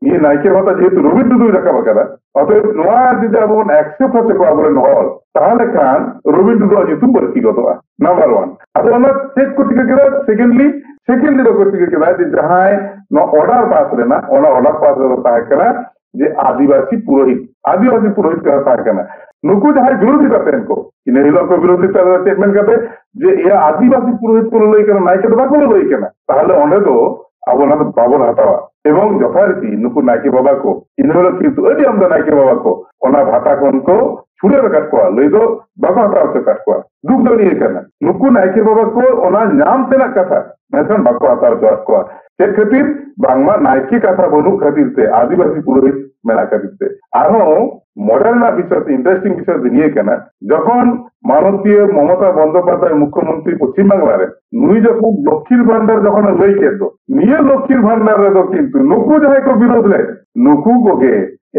B: ये नायके भाता जेतु रवि टुडू रकाब कदा अतएव नोआ जदि आबोन एक्सेप्ट होते को आबोरेन हॉल ताहले खान रवि टुडू जेतु बरती गतोआ नंबर 1 अदो ओना चेक को टिका केदा सेकेंडली दो को टिका केदा जे जहाय नो ऑर्डर पास रेना ओना ऑर्डर पास रे ताहे करा जे आदिवासी पुरोहित का ताहे कना नुकु जहां विरोधी करते इनको इन हिलो को विरोधी तरह स्टेटमेंट करते जे ये आदिवासी पुरोहित को लई करना नायके दबा को लई करना ताहले ओंडे दो आबो ना बाबो हटावा एवं यथारीति नुकु नायके बाबा को इनहलो किंतु अडी आमदा नायके बाबा को ओना भाता कोन को छुड़े रखत को लई दो बाबा हटाव से काट को दुख दो नहीं करना नुकु नायके बाबा को ओना नाम तेना कथा मैसन बाको हटाव से को ते खातिर बांगमा नायके कथा बनु खातिर ते आदिवासी पुरोहित मेला खातिर ते आरो मॉडर्न विषय इंटरेस्टिंग विषय दिनिए कना जखन माननीय ममता बंदोपाध्याय मुख्यमंत्री पश्चिम बांगला रे नुई जखन लक्ष्मीर भांडार जखन लई के दो निये लक्ष्मीर भांडार रे दो किंतु नुकु जहां को विरोध ले नुकु कोगे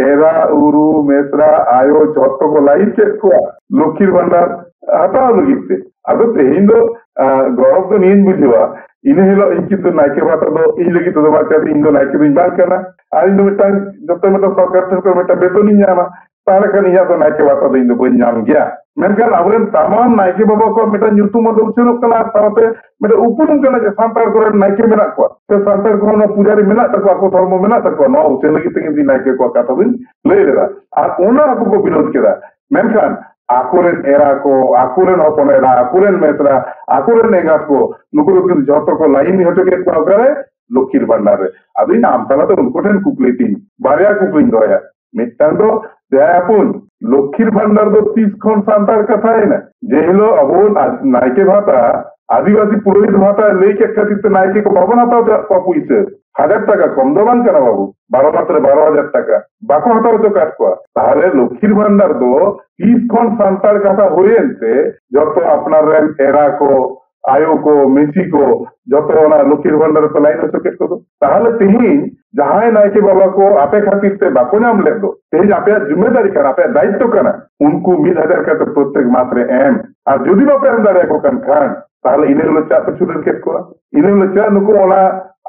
B: एरा उरु मेसरा आयो जत्तो को लाइन के को लक्ष्मीर भांडार हटा लगिते अब तेहिं दो गौरव तो नीन बुझवा इन हिलो इंकित नायके भाता दो इन लगी तो बात इन दो नायके बिन बात करना आ इन दो मिटान जत्तो मिटा सरकार ठन को मिटा बेतन नहीं जाना ताले खान इया तो नायके भाता दो इन दो बन जाम गया मेनखान आबरेन तमाम नायके बाबा को मिटा ᱧᱩᱛᱩᱢ दो उछनो कना साथे मिटा उपनुम कना जे सांतार को नायके मेना को तो सांतार को न पुजारी मेना तको को धर्म मेना तको न उछन लगी तकिन दी नायके को कथा बिन लई लेदा आ ओना को विरोध केदा मेनखान आकुरेन एरा को आकुरेन हपन एरा आकुरेन मेसरा आकुरेन एंगात को नुकुर किन जतो को लाइन हटो के को करे लक्ष्मीर भंडार रे अभी नाम तला तो उनको ठन कुकली तीन बारिया कुकली दोया मिटान दो दयापुन लक्ष्मीर भंडार दो 30 खन सांतार कथा है ना जेहिलो अबो नायके भाता आदिवासी पुरोहित भाता लेके खातिर तो नायके को भवन हटाओ पपुइसे 1000 টাকা কম দবান কেন বাবু 12 মাত্র 12000 টাকা বাকো হতাও তো কাট কোয়া তাহলে লক্ষ্মীর ভান্ডার দো 30 খন সান্তার কথা হইেনতে যত আপনার রেন এরা কো आयो को मेसी को जतो ना लक्ष्मीर भांडार पे लाइन हो के तो ताहले तेही जहां नायके बाबा को आपे खातिर ते बाको नाम ले दो तेही आपे जिम्मेदारी कर आपे दायित्व करना उनको 1000 का तो प्रत्येक मास रे एम और जदि बापे हम दारे को कन खान ताहले इने लचा पे छुड़ल के को इने लचा नुको ओना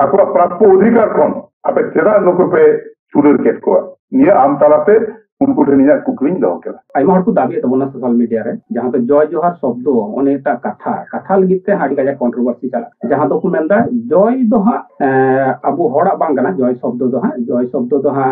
B: आपको प्राप्त अधिकार कोन आपे चेदा नुको पे छुड़ल के को निया आम तालाते उनको ठनिया कुकलिंग दो के
C: आइमा हर को दाबी तबना सोशल मीडिया रे जहां तो जय जोहार शब्द अनेकटा कथा लगिते हाडी काजा कंट्रोवर्सी चला जहां तो को मेंदा जय दो हा अबो हड़ा बांगना जय शब्द दो हा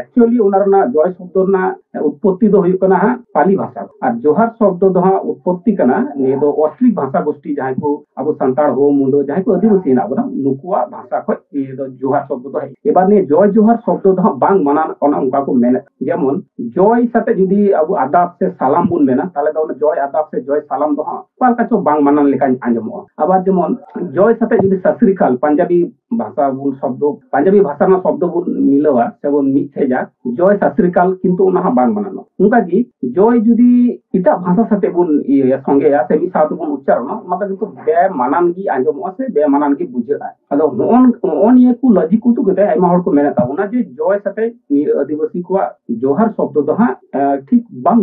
C: एक्चुअली उनारना जय शब्द ना उत्पत्ति दो हुई कना हा पाली भाषा और जोहार शब्द दो हा उत्पत्ति कना ने दो ऑस्ट्रिक भाषा गोष्ठी जहां को अबो संताड़ हो मुंडो जहां को आदिवासी ना बना नुकुआ भाषा को ये दो जोहार शब्द दो है एबार ने जय जोहार शब्द दो हा बांग माना ओना उनका को मेने जेमन जय साथे जुदी अब आदाब से सलाम बुन मेना ताले दो जय आदाब से जय सलाम दो पाल का चो बांग मानन लेका आंजमो आबार जेमन जय साथे जुदी ससरिकाल पंजाबी भाषा बुन शब्द पंजाबी भाषा ना शब्द बुन मिलवा सेबन मिथेजा जय ससरिकाल किंतु उना बांग माननो उनका जी जय जुदी इटा भाषा साथे बुन ये संगे या से मी साथ बुन उच्चारण मतलब किंतु बे मानन की आंजमो से बे मानन की बुझा अदो ओन ये को लॉजिक को तो गते आइमा हर को मेना ताउना जे जय साथे आदिवासी को जोहार शब्द दो हा ठीक बांग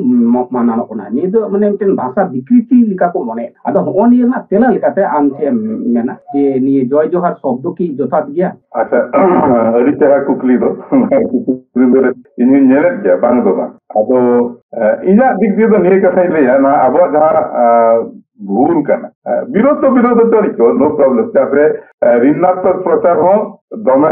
C: मानानो कोना नि दो माने मिटन भाषा विकृति लिका को मने अदो ओन ये ना तेला लिकाते आम से मेना जे नि जय जोहार शब्द की जोतात गया
B: अच्छा अरि तेरा कुकली दो इन नेरेट गया बांग दो अदो इना दिक दिए तो ने कथा ले ना अब जहां भूल करना विरोध चलिको नो प्रॉब्लम जैसे ऋणात्मक प्रचार हो दमे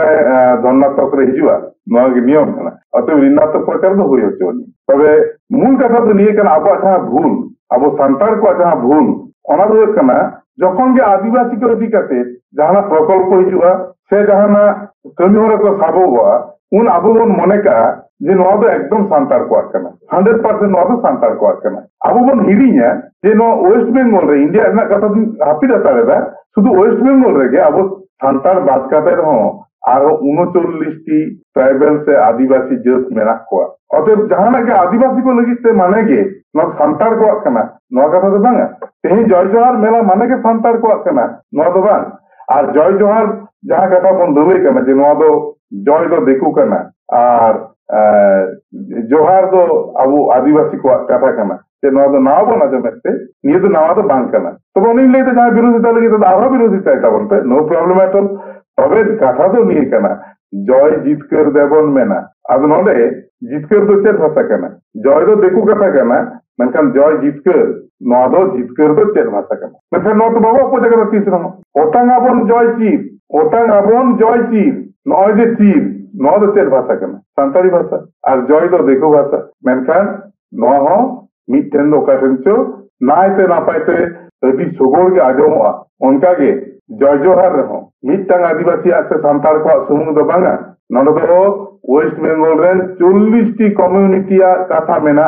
B: धनात्मक रे हिजुआ नो नियम करना अतः ऋणात्मक प्रचार तो होई होचो तबे मूल कथा तो निये करना अब जहां भूल अब संतार को जहां भूल ओना दो करना जखन के आदिवासी को इदी करते जहां प्रकल्प हिजुआ से जहां कमी होरे को साबोगा उन अब मने का जे नोआ दो एकदम सांतार कोआग कना 100% नोआ दो सांतार कोआग कना अब बन हिरिया जे नो वेस्ट बंगाल रे इंडिया ना कथा हापी रहता रे शुद्ध वेस्ट बंगाल रे अब सांतार बात करते रहो आरो 39टी ट्राइबल से आदिवासी जात मेना कोआ अतः जहां के आदिवासी को लगिते माने के न सांतार कोआग कना नोआ कथा दो बांगा तेही जय जोहार मेला माने के सांतार कोआग कना नोआ दो बांग और जय जोहार जहां कथा बन दबे कना जे नोआ दो जय दो देखु कना और जोहार दो अब आदिवासी को कथा कना जे नोआ दो नाव बना जमेते निये दो नावा दो बांग कना तो बनिन लेते जहां विरोधिता लगी तो आरो विरोधिता ताबन पे नो प्रॉब्लम एट ऑल तबे कथा दो निये कना जय जितकर देबन मेना अब नोडे जितकर दो चेत भाषा कना जय दो देखु कथा कना मेनखान जय जितकर नोआ दो जितकर दो चेत भाषा कना मेनखान नो तो बाबा को जगह तीस रहो ओटांग आबन जय चीर नोय जे चीर नोआ दो चेत भाषा कना सांताली भाषा और जय दो देखु भाषा मेनखान नोआ हो मिटन दो काटनचो नायते नापायते अभी सोगोर के आजमोआ उनका के जय जोहार रहो मिटन आदिवासी से सांताल को सुमुंग दो बांगा नोडो दो वेस्ट बंगाल रेन 40टी कम्युनिटी कथा मेना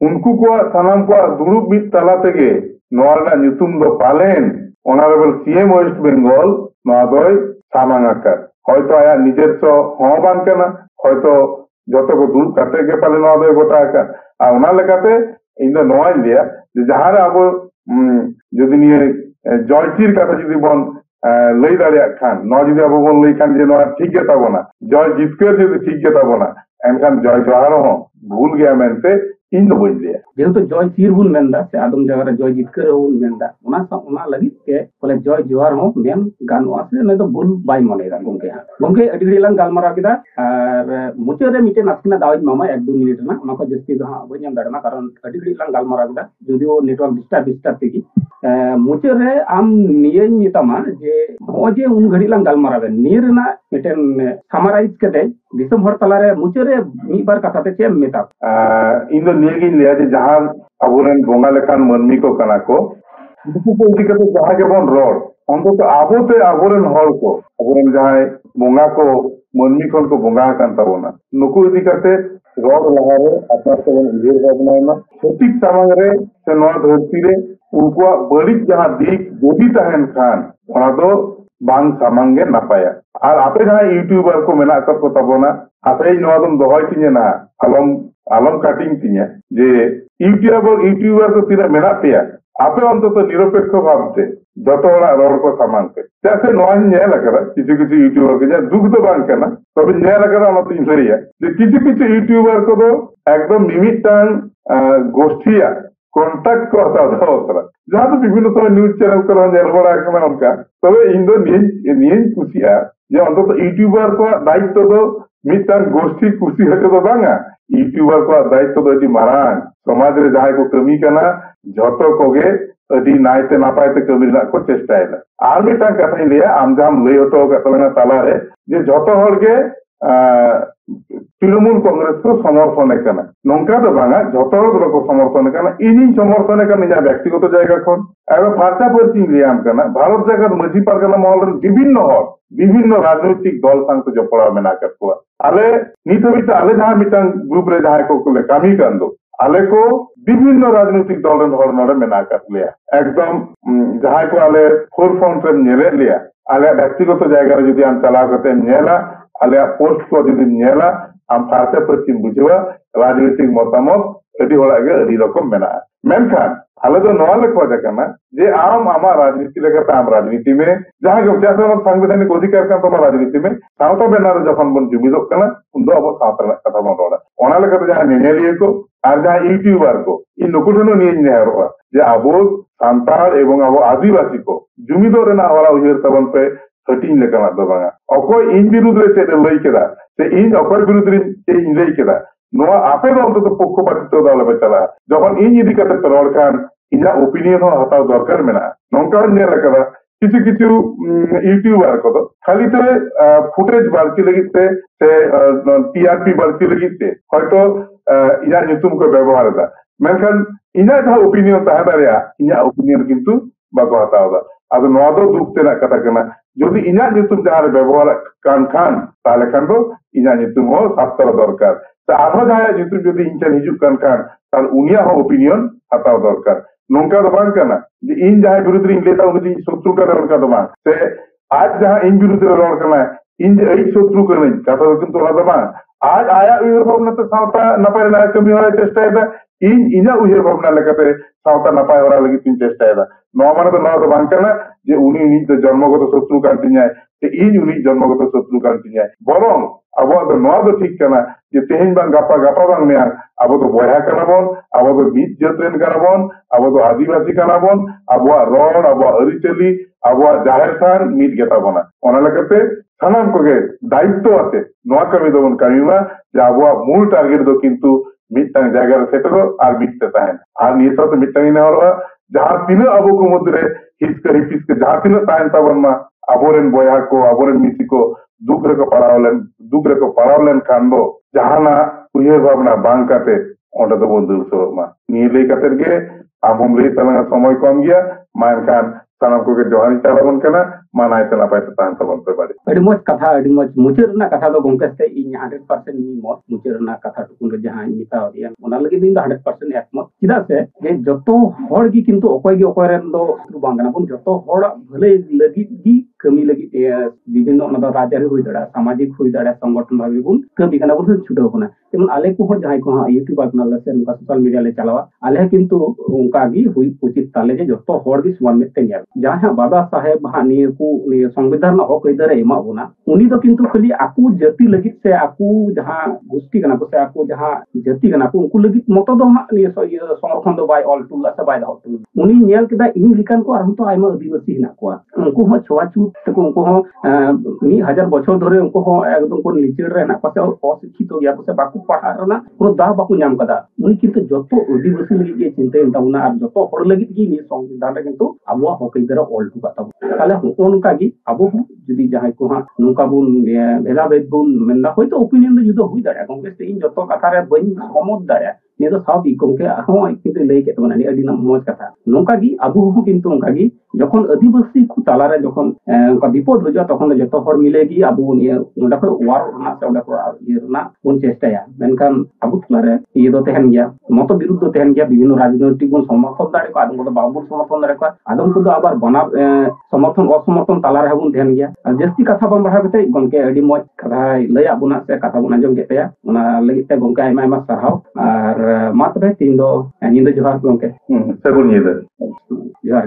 B: उनको को सनाम को दुरुब मिट तला तेगे नोआ ना न्यूतुम दो पालेन ऑनरेबल सीएम वेस्ट बंगाल नोआ दोय सामांगाकर হয়তো আয়া নিজস্ব হবান কেনা হয়তো যত को दूर करते के पाले नोआ दोय गोटा का আর ওনা লেখাতে इन द नोआ लिया যে যাহারে আবো যদি নিয়ে জয়চির কথা যদি বন লই দাঁড়িয়ে খান ন যদি আবো বন লই খান যে নয় ঠিক গে তাবো না জয় জিতकर যদি ঠিক গে তাবো না এনখান জয় জহার हो भूल गया मेनते इन दो बोल दिया
C: जेहेतु जय चीर बुन मेंदा से आदम जगह रे जय जितकर बुन मेंदा ओना लगित के बोले जय जोहार हो मेन गानवा से न तो भूल बाय मनेदा गंके अडी लांग गालमारा किदा और मुचे रे मिटे नासकिना दावज मामा 1-2 मिनिट ना ओना को जस्ती दो हां बညam दाडना कारण अडी लांग गालमारा किदा जदि वो नेटवर्क डिस्टर्ब तेगी मुचे रे आम निये मितामा जे होजे उन घड़ी लांग गालमारा बे नीर ना मिटेन समराइज कते दिसम हर तलारे मुचे रे मी बार कथा ते चेम मिता
B: इन दो निये गिन लिया जे जहां अबुरन बोंगा लेकान मनमी को कना को दुकु को इदी कते जहां के बन रोड अंतो तो आबोते अबुरन हर को अबुरन जहां बोंगा को मनमी कोन को बोंगा कान ताबोना नुकु इदी कते रोड लहारे अपना से उधर भावना सटीक सामंग रे से नोआ धरती रे उनको बड़ी जहां दिक गोदी तहन खान ओना दो बांग सामंगे नापाया और आपे जहां यूट्यूबर को मेना कर को तबोना आसे नोआ दम दोहय तिने ना आलम काटिंग तिने जे यूट्यूबर को तिना मेना पेया आपे अंतत निरपेक्ष भावते जत ओरा रोड को सामान पे जैसे नोआ नेला करा किसी यूट्यूबर के जा दुख तो बांग करना तबे नेला करा मत इंसरिया जे किसी यूट्यूबर को तो एकदम निमित्तान गोष्ठिया कॉन्टैक्ट को हता दो जहां तो विभिन्न समय न्यूज चैनल करो नेलबड़ा के उनका तबे इन दो नियन कुसिया जे अंतत यूट्यूबर को दायित्व दो मितान गोष्ठी कुसी हते दो बांगा यूट्यूबर को दायित्व दो दी मारान समाज रे जहां को कमी करना जतो कोगे अडी नायते नापायते कमी ला को चेष्टायला आर मितान कथा लिया आमजाम लई हतो कतलना ताला रे जे जतो हर के तृणमूल कांग्रेस को समर्थन करना नौका तो बांगा झोतर को समर्थन करना इन्हीं समर्थन करना जा व्यक्तिगत जायगा खन एवं फार्चा पर चिंग लिया हम करना भारत जगत मझी पारगना महल विभिन्न राजनीतिक दल सांग जो पड़ा में ना कर को आले नीत हबीते आले जहां मिटांग ग्रुप रे जहां को ले कामी कांदो आले को विभिन्न राजनीतिक दल रन हर नोडे में ना कर लिया एकदम जहां को आले फोर फ्रंट रे नेले लिया आले व्यक्तिगत जायगा रे जदी हम चला करते नेला आले पोस्ट को जदी नेला हम फारते पश्चिम बुझवा राजनीतिक मतामत अडी होला के अडी रकम मेना मेनखान आले तो नोआ लेखवा जाकना जे आम आमा राजनीति लेकर आम राजनीति में जहां के जैसे संवैधानिक अधिकार का तमा राजनीति में सावता बेनार जखन बन जुमिदो कना उन दो अब सावता कथा बन रोड़ा ओना लेकर जहां नेनेलिए को और जहां यूट्यूबर को इन नुकुटनो निये नेहरवा जे अबो सांताल एवं अबो आदिवासी को जुमिदो रेना वाला उहिर तबन पे हटिंग लेकर दो बांगा अकोय इन विरुद्ध रे से लई केदा से इन अकोय विरुद्ध रे इन लई केदा नोआ आपे दो अंत तो पक्षपातित्व दाला पे चला जखन इन इदी कते रोड खान इना ओपिनियन हो हताव दरकार मेना नोंका नेला कदा किछु यूट्यूबर को तो खाली ते फुटेज बालती लगिते से टीआरपी बालती लगिते हयतो इना नितुम को व्यवहार दा मेनखान इना जहां ओपिनियन ताहा दारिया इना ओपिनियन किंतु बाको हताव दा अब नोआ दो दुख तेना कथा कना যদি ইনা নিতুম যাহার ব্যবহার কান খান তাহলে খান দো ইনা নিতুম হো ছাত্র দরকার आरो जहां ᱧᱩᱛᱩᱢ ᱡᱩᱫᱤ ᱤᱧ ᱴᱷᱮᱱ ᱦᱤᱡᱩᱜ ᱠᱟᱱ ᱠᱷᱟᱱ ᱛᱟᱦᱞᱮ ᱩᱱᱤᱭᱟᱜ ᱦᱚᱸ ᱚᱯᱤᱱᱤᱭᱚᱱ ᱦᱟᱛᱟᱣ ᱫᱚᱨᱠᱟর ᱱᱚᱝᱠᱟ ᱫᱚ ᱵᱟᱝ ᱠᱟᱱᱟ ᱡᱮ ᱤᱧ ᱡᱟᱦᱟᱸ ᱵᱤᱨᱩᱫᱽ ᱨᱤᱧ ᱞᱟᱹᱭᱫᱟ ᱩᱱᱤ ᱫᱚ ᱤᱧ ᱥᱚᱛᱨᱩ ᱠᱟᱱᱟ ᱚᱱᱠᱟ ᱫᱚ ᱵᱟᱝ ᱥᱮ ᱟᱡ ᱡᱟᱦᱟᱸ ᱤᱧ ᱵᱤᱨᱩᱫᱽ ᱨᱮ ᱨᱚᱲ ᱠᱟᱱᱟ ᱤᱧ ᱡᱮ ᱟᱹᱭᱤᱡ ᱥᱚᱛᱨᱩ ᱠᱟᱹᱱᱟᱹᱧ ᱠᱟᱛᱷᱟ ᱫᱚ ᱠᱤᱱᱛᱩ ᱚᱱᱟ ᱫᱚ ᱵᱟᱝ ᱟᱡ ᱟᱭᱟᱜ ᱩᱭᱦᱟᱹᱨ ᱵᱷᱟᱵᱽᱱᱟᱛᱮ ᱥᱟᱶᱛᱟ ᱱᱟᱯᱟᱭ ᱨᱮᱱᱟᱜ ᱠᱟᱹᱢᱤ ᱦᱚᱨᱟᱭ ᱪᱮᱥᱴᱟᱭᱮᱫᱟ ᱤᱧ ᱤᱧᱟᱹᱜ ᱩᱭᱦᱟᱹर ᱵᱷᱟᱵᱽᱱᱟ ᱞᱮᱠᱟᱛᱮ ᱥᱟᱶᱛᱟ ᱱᱟᱯᱟᱭ ᱦᱚᱨᱟ ᱞᱟᱹᱜᱤᱫ ᱤᱧ ᱪᱮᱥᱴᱟᱭᱮᱫᱟ ᱱᱚᱣᱟ ᱢᱟᱱᱮ ᱫᱚ ᱱᱚᱣᱟ ᱫᱚ ᱵᱟᱝ ᱠᱟᱱᱟ ᱡᱮ ᱩᱱᱤ ᱤᱧ ᱫᱚ ᱡᱚᱱᱢᱚᱜᱚᱛᱚ ᱥᱚᱛᱨᱩ ᱠᱟᱱ ᱛᱤᱧᱟᱭ ᱥᱮ ᱤᱧ ᱩᱱᱤ ᱡᱚᱱᱢᱚᱜᱚᱛᱚ ᱥᱚᱛᱨᱩ ᱠᱟᱱ ᱛᱤᱧᱟᱭ ᱵᱚᱨᱚᱝ ᱟᱵᱚᱣᱟᱜ ᱫᱚ ᱱᱚᱣᱟ ᱫᱚ ᱴᱷᱤᱠ ᱠᱟᱱᱟ ᱡᱮ ᱛᱮᱦᱮᱧ ᱵᱟᱝ ᱜᱟᱯᱟ ᱵᱟᱝ ᱢᱮᱭᱟᱝ ᱟᱵᱚ ᱫᱚ ᱵᱚᱭᱦᱟ ᱠᱟᱱᱟ ᱵᱚᱱ ᱟᱵᱚ ᱫᱚ ᱢᱤᱫ ᱡᱟᱹᱛ ᱨᱮᱱ ᱠᱟᱱᱟ ᱵᱚᱱ ᱟᱵᱚ ᱫᱚ ᱟᱹᱫᱤᱵᱟᱹᱥᱤ ᱠᱟᱱᱟ ᱵᱚᱱ ᱟᱵᱚᱣᱟᱜ ᱨᱚᱲ ᱟᱵᱚᱣᱟᱜ ᱟᱹᱨᱤᱪᱟᱹᱞᱤ ᱟᱵᱚᱣᱟᱜ ᱡᱟᱦᱮᱨ ᱛᱷᱟᱱ ᱢᱤᱫ ᱜᱮᱛᱟ ᱵᱚᱱᱟ ᱚᱱᱟ ᱞᱮᱠᱟᱛᱮ ᱥᱟᱱᱟᱢ ᱠᱚᱜᱮ ᱫᱟᱭᱤᱛᱛᱚ ᱟᱛᱮ ᱱᱚᱣᱟ ᱠᱟᱹᱢᱤ ᱫᱚᱵᱚᱱ ᱠᱟᱹᱢᱤ ᱢᱟ ᱡᱮ ᱟᱵᱚᱣᱟᱜ ᱢᱩᱞ ᱴᱟᱨᱜᱮᱴ ᱫᱚ ᱠᱤᱱᱛᱩ ᱢᱤᱫᱴᱟᱝ ᱡᱟᱭᱜᱟ ᱨᱮ ᱥᱮᱴᱮᱨᱚᱜ ᱟᱨ ᱢᱤᱫᱛᱮ ᱛᱟᱦᱮᱱ ᱟᱨ ᱱᱤᱭᱟᱹ ᱥᱟᱶᱛᱮ ᱢᱤᱫᱴᱟᱝ ᱤᱧ ᱱᱮᱦᱚᱨᱚᱜᱼᱟ ᱡᱟᱦᱟᱸ ᱛᱤᱱᱟᱹᱜ ᱟᱵᱚ ᱠᱚ ᱢᱩᱫᱽᱨᱮ हिस्का हिपिस के जहां तीन ताहन ताबन मा आबोरेन बोया को आबोरेन मिसी को दुख रे को पड़ाव लेन खान दो जहाना उयहर भावना बांग काते ओंडे दो बन दुर सरो मा निये लई कातेर गे आम हम लई तलंगा समय कम गया मान खान सानाम को के जोहानी चालाबन कना मानाय तना पाइते ताहन ताबन पे बाड़ी
C: अड़ी मोज कथा अड़ी मोज मुचर ना कथा दो गोंके से इन 100% नी मोज मुचर ना कथा टुकुन रे जहां निता दिया ओना लगी दिन 100% एकमत किदा से जे जतो हड़ गी किंतु ओकोय गी ओकोय रेन दो बांगना बन जतो हड़ भले लगी गी कमी लगी विभिन्न ओना दो राजरी हुई दड़ा सामाजिक हुई दड़ा संगठन भाबी बुन कमी कना बुन छुटो कोना जेमन आले को जहां को यूट्यूब अपना से उनका सोशल मीडिया ले चलावा आले किंतु उनका गी हुई उचित ताले जे जतो हड़ गी समान में तेंगे जहां बाबा साहेब हानि को संविधान हक इधर एमा बोना उनी तो किंतु खाली आकू जाति लगी से आकू जहां गोष्ठी कना को से आकू जहां जाति कना को उनको लगी मतो दो संरक्षण दो बाय ऑल टूला से बाय दो उनी नेल केदा इन लिकान को आरम तो आइमा आदिवासी हिना को उनको हो छुआछूत तको उनको हो 1000 बछर धरे उनको हो एकदम को लिचड़ रे ना पासे अशिक्षित गया को से बाकू पढ़ा रना पुरो दा बाकू नाम कदा उनी किंतु जतो आदिवासी लगी के चिंता इंताउना और जतो हड़ लगी की नि संविधान रे किंतु आबो हक इधर ऑल टू कता ताले उनका गी आबो जुदी जहां को हां नुका बुन भेला भेद बुन मेंदा होय तो ओपिनियन दो जुदो हुई दाड़ा कांग्रेस इन जतो कथा रे बइन समझ दाड़ा ने तो सब इकों के हो किंतु लई के तमना अडी ना मोज कथा नुका गी आबो हूं किंतु उनका गी जखन आदिवासी को ताला रे जखन उनका विपद हो जा तखन जतो हड़ मिलेगी आबो ने ओंडा को वार ना से ओंडा को ये ना उन चेष्टाया मेनकान आबो तला रे ये दो तहन गया मत विरुद्ध तहन गया विभिन्न राजनीतिक गुण समर्थन दाड़े को आदम को बाबुर समर्थन दाड़े को आदम को आबार बना समर्थन असमर्थन ताला रे बुन ध्यान गया जस्ती कथा बम बढ़ा कते गमके अडी मोज कथा लय आबुना से कथा बुना जम केते ओना लगी ते गमके आइमा आइमा सरहाव और मा तबे तीन दो जोहार गमके
B: सगुन ᱧᱤᱫᱟᱹ
C: जोहार